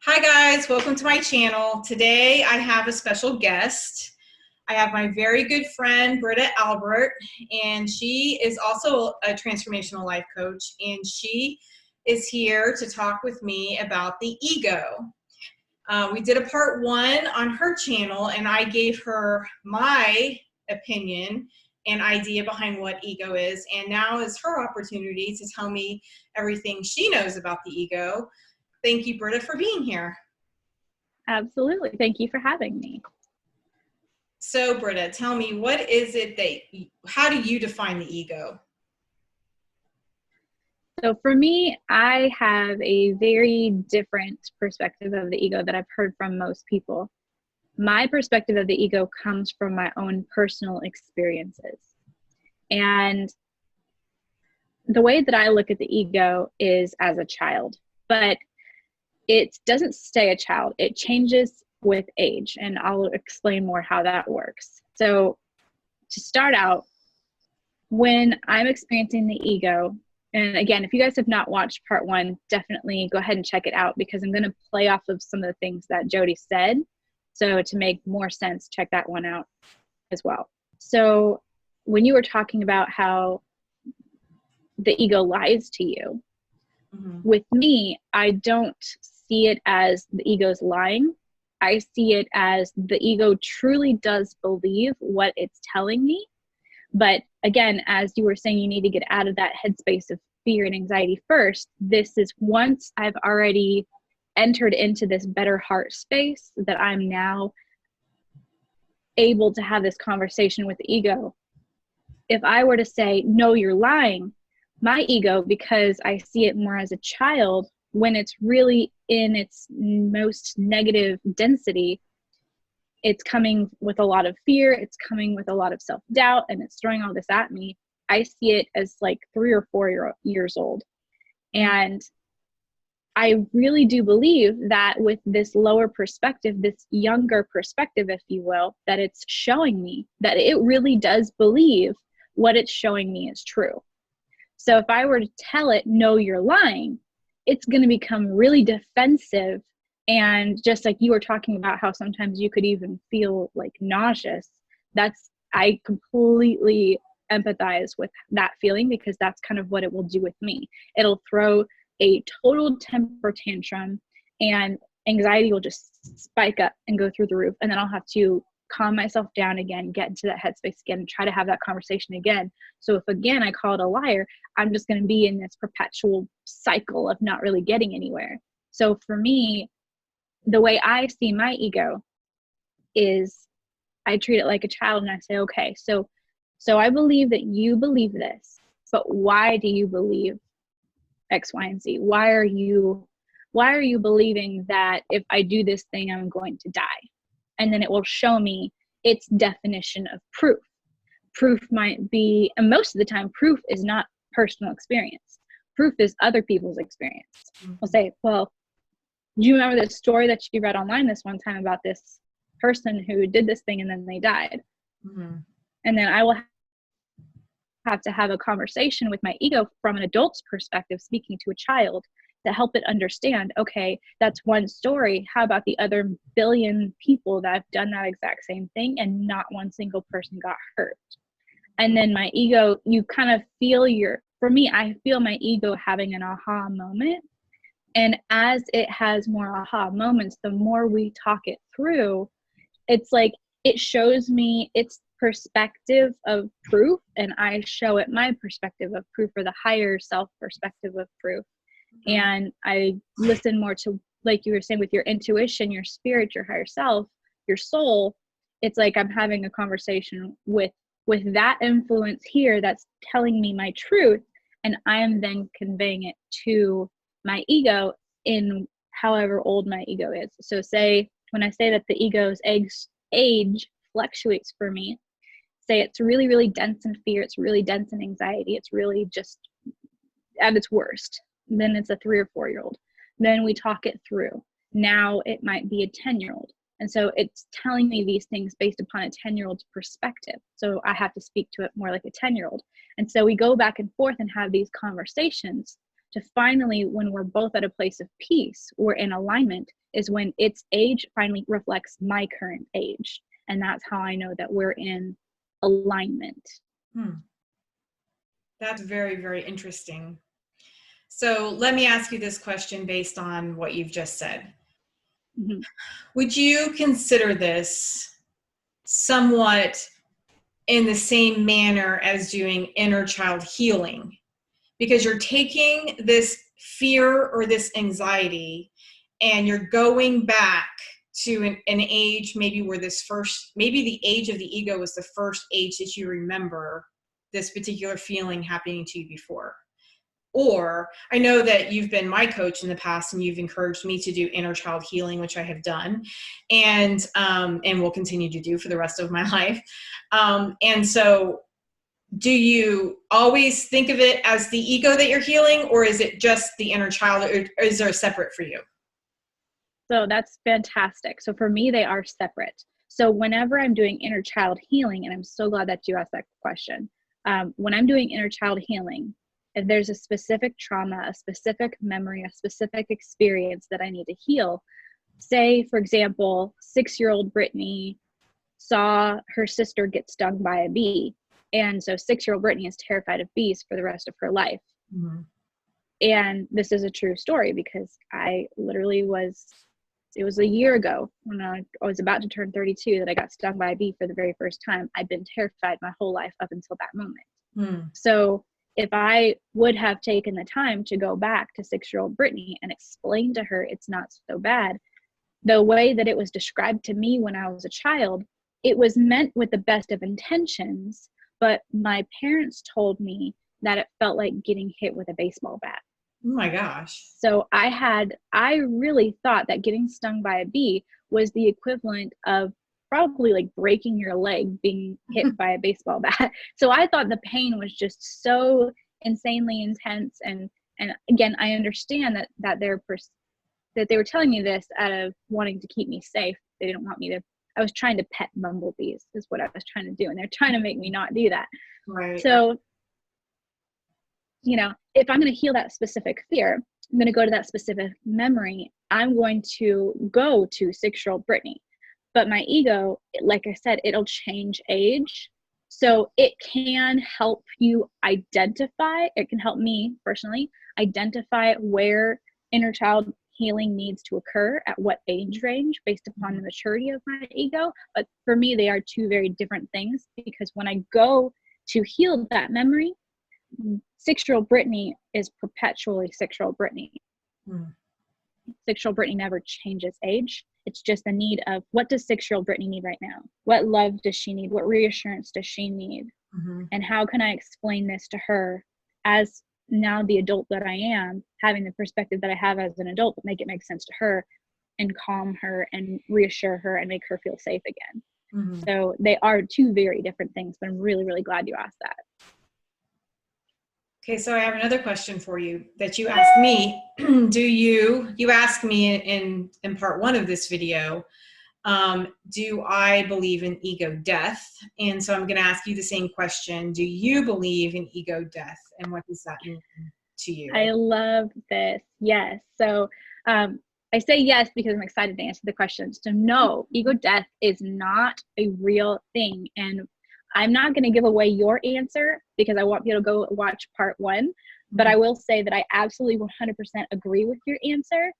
Hi guys, welcome to my channel. Today I have a special guest. I have my very good friend Britta Albert, and she is also a transformational life coach, and she is here to talk with me about the ego. We did a part one on her channel, and I gave her my opinion and idea behind what ego is, and now is her opportunity to tell me everything she knows about the ego. Thank you, Britta, for being here. Absolutely. Thank you for having me. So, Britta, tell me, what is it how do you define the ego? So for me, I have a very different perspective of the ego that I've heard from most people. My perspective of the ego comes from my own personal experiences. And the way that I look at the ego is as a child, but it doesn't stay a child. It changes with age, and I'll explain more how that works. So to start out, when I'm experiencing the ego, and again, if you guys have not watched part one, definitely go ahead and check it out, because I'm going to play off of some of the things that Jody said. So to make more sense, check that one out as well. So when you were talking about how the ego lies to you, with me, I don't see it as the ego's lying. I see it as the ego truly does believe what it's telling me. But again, as you were saying, you need to get out of that headspace of fear and anxiety first. This is once I've already entered into this better heart space that I'm now able to have this conversation with the ego. If I were to say, no, you're lying, my ego, because I see it more as a child, when it's really in its most negative density, it's coming with a lot of fear, it's coming with a lot of self-doubt, and it's throwing all this at me. I see it as like 3 or 4 years old. And I really do believe that with this lower perspective, this younger perspective, if you will, that it's showing me that it really does believe what it's showing me is true. So if I were to tell it, no, you're lying, it's going to become really defensive. And just like you were talking about how sometimes you could even feel like nauseous, I completely empathize with that feeling, because that's kind of what it will do with me. It'll throw a total temper tantrum, and anxiety will just spike up and go through the roof. And then I'll have to calm myself down again, get into that headspace again, and try to have that conversation again. So if again I call it a liar, I'm just going to be in this perpetual cycle of not really getting anywhere. So for me, the way I see my ego is I treat it like a child, and I say, okay, so I believe that you believe this, but why do you believe X, Y, and Z? Why are you believing that if I do this thing, I'm going to die? And then it will show me its definition of proof. Proof might be, and most of the time, proof is not personal experience. Proof is other people's experience. I'll say, well, do you remember this story that you read online this one time about this person who did this thing and then they died? And then I will have to have a conversation with my ego from an adult's perspective, speaking to a child, to help it understand, okay, that's one story. How about the other billion people that have done that exact same thing and not one single person got hurt? And then my ego, you kind of feel for me, I feel my ego having an aha moment. And as it has more aha moments, the more we talk it through, it's like it shows me its perspective of proof, and I show it my perspective of proof, or the higher self perspective of proof. And I listen more to, like you were saying, with your intuition, your spirit, your higher self, your soul. It's like I'm having a conversation with that influence here that's telling me my truth, and I am then conveying it to my ego in however old my ego is. So when I say that the ego's age fluctuates for me, say it's really, really dense in fear, it's really dense in anxiety, it's really just at its worst, then it's a 3 or 4 year old. Then we talk it through. Now it might be a 10-year-old. And so it's telling me these things based upon a 10-year-old's perspective. So I have to speak to it more like a 10-year-old. And so we go back and forth and have these conversations to finally, when we're both at a place of peace or in alignment, is when its age finally reflects my current age. And that's how I know that we're in alignment. That's very, very interesting. So let me ask you this question based on what you've just said. Mm-hmm. Would you consider this somewhat in the same manner as doing inner child healing? Because you're taking this fear or this anxiety and you're going back to an age maybe where maybe the age of the ego was the first age that you remember this particular feeling happening to you before. Or I know that you've been my coach in the past and you've encouraged me to do inner child healing, which I have done and will continue to do for the rest of my life. And so do you always think of it as the ego that you're healing, or is it just the inner child, or is there a separate for you? So that's fantastic. So for me, they are separate. So whenever I'm doing inner child healing, and I'm so glad that you asked that question, when I'm doing inner child healing, if there's a specific trauma, a specific memory, a specific experience that I need to heal, say, for example, 6-year-old Brittany saw her sister get stung by a bee. And so 6-year-old Brittany is terrified of bees for the rest of her life. Mm-hmm. And this is a true story because I literally it was a year ago when I was about to turn 32 that I got stung by a bee for the very first time. I'd been terrified my whole life up until that moment. Mm. So if I would have taken the time to go back to 6-year-old Brittany and explain to her it's not so bad, the way that it was described to me when I was a child, it was meant with the best of intentions, but my parents told me that it felt like getting hit with a baseball bat. Oh my gosh. So I really thought that getting stung by a bee was the equivalent of probably like breaking your leg being hit by a baseball bat. So I thought the pain was just so insanely intense. And again, I understand that they were telling me this out of wanting to keep me safe. They didn't want me to, I was trying to pet bumblebees is what I was trying to do. And they're trying to make me not do that. Right. So, you know, if I'm going to heal that specific fear, I'm going to go to that specific memory. I'm going to go to 6-year-old Brittany. But my ego, like I said, it'll change age. So it can help you identify, it can help me personally identify where inner child healing needs to occur at what age range based upon the maturity of my ego. But for me, they are two very different things because when I go to heal that memory, 6-year-old Brittany is perpetually 6-year-old Brittany. 6-year-old Brittany never changes age. It's just the need of what does 6-year-old Brittany need right now? What love does she need? What reassurance does she need? Mm-hmm. And how can I explain this to her as now the adult that I am, having the perspective that I have as an adult, but make it make sense to her and calm her and reassure her and make her feel safe again. Mm-hmm. So they are two very different things, but I'm really, really glad you asked that. Okay, so I have another question for you that you asked me. You asked me in part 1 of this video, do I believe in ego death? And so I'm going to ask you the same question. Do you believe in ego death? And what does that mean to you? I love this. Yes. So I say yes because I'm excited to answer the question. So no, ego death is not a real thing. And I'm not going to give away your answer because I want you to go watch part 1, but I will say that I absolutely 100% agree with your answer.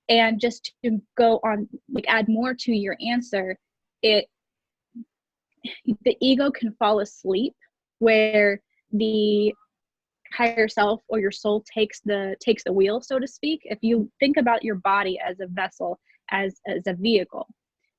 And just to go on, like add more to your answer, the ego can fall asleep where the higher self or your soul takes the wheel, so to speak. If you think about your body as a vessel, as a vehicle,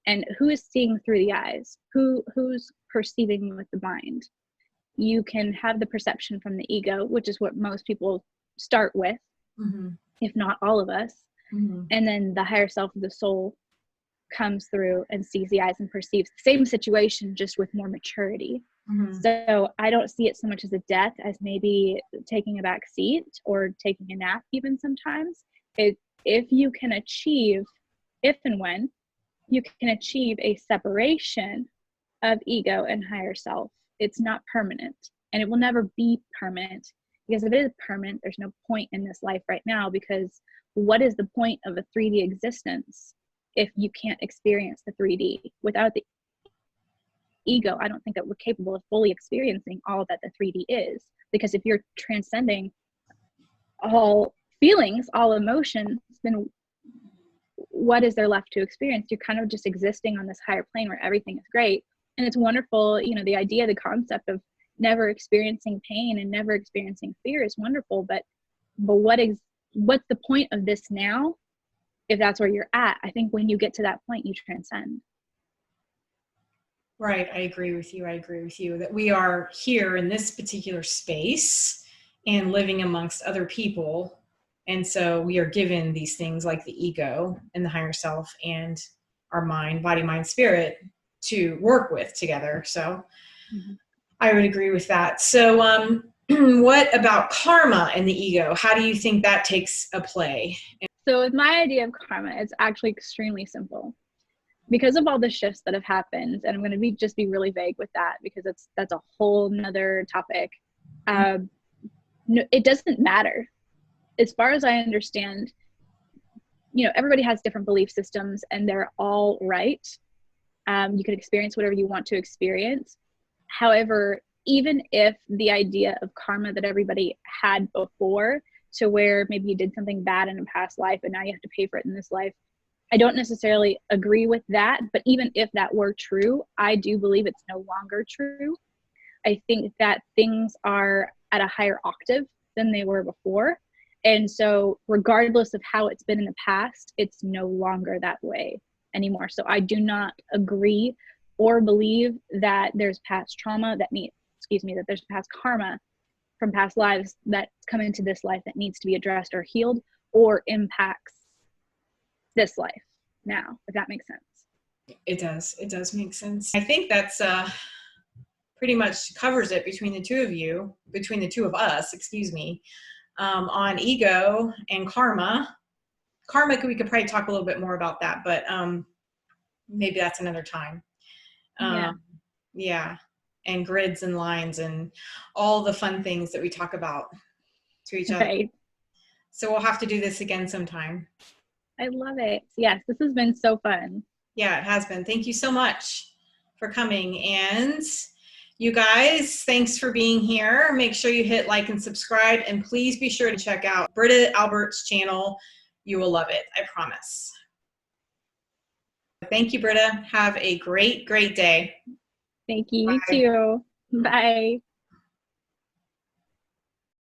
and who is seeing through the eyes, who's perceiving with the mind, you can have the perception from the ego, which is what most people start with, if not all of us. And then the higher self of the soul comes through and sees the eyes and perceives the same situation, just with more maturity. So I don't see it so much as a death as maybe taking a back seat or taking a nap even sometimes. If and when you can achieve a separation of ego and higher self, it's not permanent and it will never be permanent. Because if it is permanent, there's no point in this life right now, because what is the point of a 3D existence if you can't experience the 3D? Without the ego, I don't think that we're capable of fully experiencing all that the 3D is. Because if you're transcending all feelings, all emotions, then what is there left to experience? You're kind of just existing on this higher plane where everything is great. And it's wonderful, you know, the idea, the concept of never experiencing pain and never experiencing fear is wonderful, but what's the point of this now if that's where you're at? I think when you get to that point, you transcend. Right. I agree with you. That we are here in this particular space and living amongst other people. And so we are given these things like the ego and the higher self and our mind, body, mind, spirit to work with together. So I would agree with that. So what about karma and the ego? How do you think that takes a play? So with my idea of karma, it's actually extremely simple. Because of all the shifts that have happened, and I'm going to just be really vague with that because that's a whole nother topic. No, it doesn't matter. As far as I understand, you know, everybody has different belief systems and they're all right. You can experience whatever you want to experience. However, even if the idea of karma that everybody had before, to where maybe you did something bad in a past life and now you have to pay for it in this life, I don't necessarily agree with that. But even if that were true, I do believe it's no longer true. I think that things are at a higher octave than they were before. And so regardless of how it's been in the past, it's no longer that way anymore. So I do not agree or believe that there's past trauma that there's past karma from past lives that come into this life that needs to be addressed or healed or impacts this life now, if that makes sense. It does make sense. I think that's pretty much covers it between the two of us, on ego and karma. We could probably talk a little bit more about that, but maybe that's another time. Yeah. And grids and lines and all the fun things that we talk about to each other. Right. So we'll have to do this again sometime. I love it. Yes, this has been so fun. Yeah, it has been. Thank you so much for coming. And you guys, thanks for being here. Make sure you hit like and subscribe, and please be sure to check out Britta Albert's channel. You will love it, I promise. Thank you, Britta. Have a great, great day. Thank you. Bye. You too. Bye.